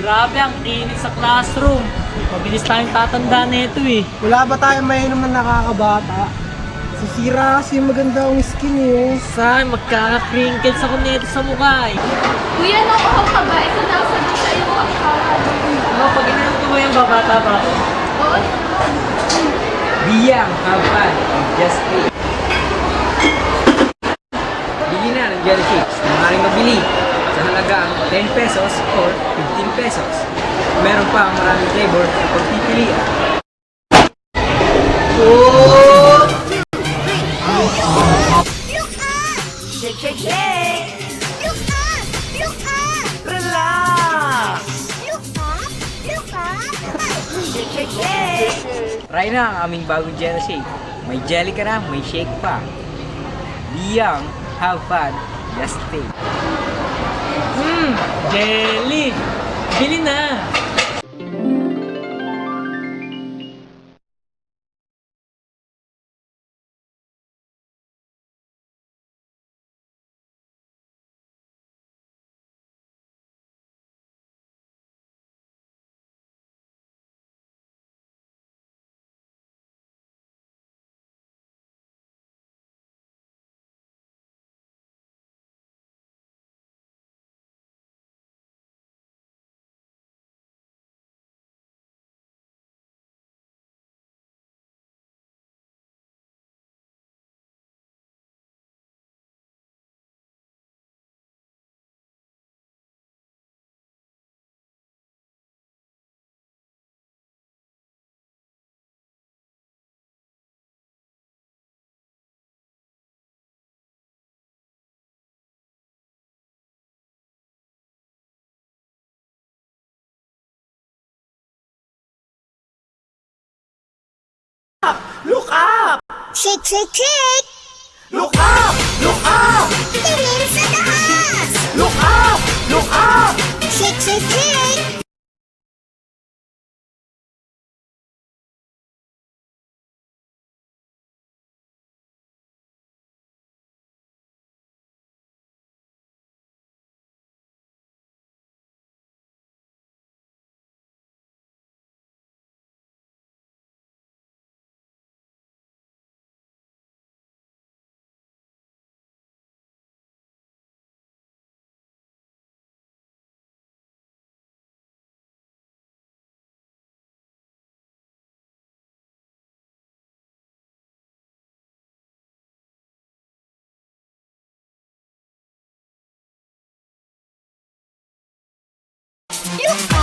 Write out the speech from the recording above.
Grabe, ang init sa classroom. Mabilis tayong tatanda nito eh. Wala ba tayong mainom na nakakabata? Sisira kasi yung maganda ang skin eh. Saan, magkaka-crinkles ako nito sa mukha eh. Kuya, nakuha ka ba? Ito daw sabi sa iyo ang Ano, pag inanong ko ba yung babata pa ako? Oo. Biyang, have fun, and just play. Bili na ng jelly shakes na maaaring mabili sa halagang 10 pesos or 15 pesos. Meron pa ang maraming flavor na pagpipilian. Shake, shake, shake! Look up! Look up! Relax! Look up! Look up! Shake, shake, shake! Try na ang aming bagong jelly shake. May jelly ka na, may shake pa. Biyang, have fun, just stay. Jelly! Bili na! Look up! Shake, shake, shake! Look up! Look up! Tingin sa taas! Look up! Look up! Shake, shake, shake! Look